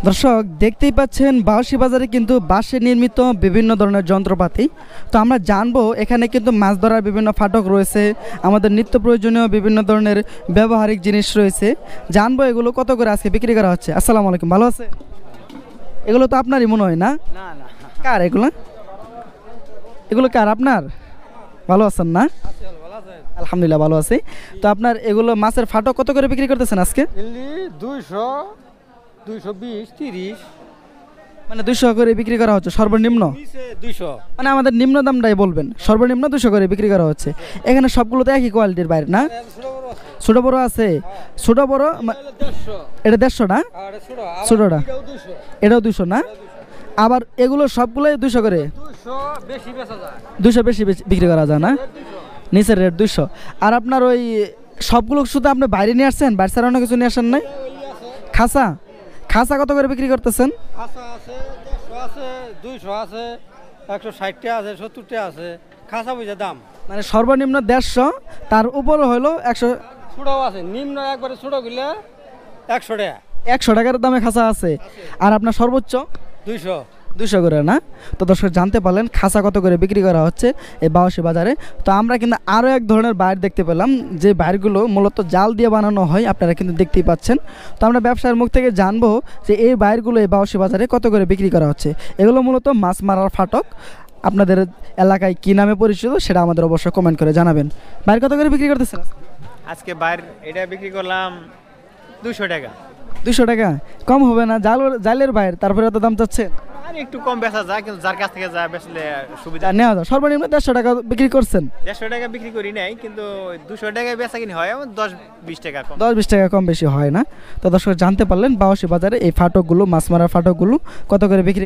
দর্শক দেখতেই পাচ্ছেন বাউসি বাজারে কিন্তু বাঁশে নির্মিত বিভিন্ন ধরনের যন্ত্রপাতি। তো আমরা জানবো এখানে কিন্তু মাছ ধরার বিভিন্ন ফাটক রয়েছে, আমাদের নিত্য প্রয়োজনীয় বিভিন্ন ধরনের ব্যবহারিক জিনিস রয়েছে। জানবো এগুলো কত করে আজকে বিক্রি করা হচ্ছে। আসসালামু আলাইকুম, ভালো আছে? এগুলো তো আপনারই মনে হয় না? না না কার এগুলো? এগুলো কার আপনার? ভালো আছেন না? আলহামদুলিল্লাহ ভালো আছি। তো আপনার এগুলো মাছের ফাটক কত করে বিক্রি করতেছেন আজকে? 200 220 30 মানে 200 করে বিক্রি করা হচ্ছে সর্বনিম্ন। 200 মানে আমাদের নিম্ন দামটাই বলবেন, সর্বনিম্ন 200 করে বিক্রি করা হচ্ছে। এখানে সবগুলো তো একই কোয়ালিটির বাইরে না? ছোট বড় আছে। ছোট বড় এটা 150 না? ছোটটা এটাও 200 না? আবার এগুলো সবগুলোই 200 করে। 200 বেশি বিক্রি করা যায় না? নিচের রেট 200। আর আপনার ওই সবগুলো শুধু আপনি বাইরে নিয়ে আসছেন, বাইরে ছাড়া অন্য কিছু নিয়ে আসেন নাই? খাসা খাসা কত করে বিক্রি করতেছেন? খাসা আছে 150 আছে 200 আছে 160 টাকা আছে 70 টাকা আছে খাসা বুঝে দাম। মানে সর্বনিম্ন 150, তার উপরে হলো 100। ছোটও আছে, নিম্ন একবারে ছোট গুলো 100 টাকা। 100 টাকার দামে খাসা আছে। আর আপনার সর্বোচ্চ 200 করে না? তো দর্শক জানতে পারলেন খাসা কত করে বিক্রি করা হচ্ছে এই বাউসি বাজারে। তো আমরা কিন্তু আরও এক ধরনের বাইর দেখতে পেলাম, যে বাইরগুলো মূলত জাল দিয়ে বানানো হয়, আপনারা কিন্তু দেখতেই পাচ্ছেন। তো আমরা ব্যবসায়ের মুখ থেকে জানবো যে এই বাইরগুলো এই বাউসি বাজারে কত করে বিক্রি করা হচ্ছে। এগুলো মূলত মাছ মারার ফাটক। আপনাদের এলাকায় কী নামে পরিচিত সেটা আমাদের অবশ্যই কমেন্ট করে জানাবেন। বাইর কত করে বিক্রি করতেছেন আজকে বাইর এটা বিক্রি করলাম 200 টাকা। 200 টাকা কম হবে না? জালের বাইর, তারপরে এত দাম চাচ্ছে। আর একটু কম বেচা যায়, কিন্তু যার কাছ থেকে যায় বেচলে সুবিধা। নেওয়া যায়। সর্বনিম্ন 150 টাকা বিক্রি করছেন। 150 টাকা বিক্রি করি নাই, কিন্তু 200 টাকায় বেচা কিনি হয় 10-20 টাকা কম। 10-20 টাকা কম বেশি হয় না? তো দর্শক জানতে পারলেন বাউসি বাজারে এই ফাটকগুলো, মাছ মারার ফাটকগুলো কত করে বিক্রি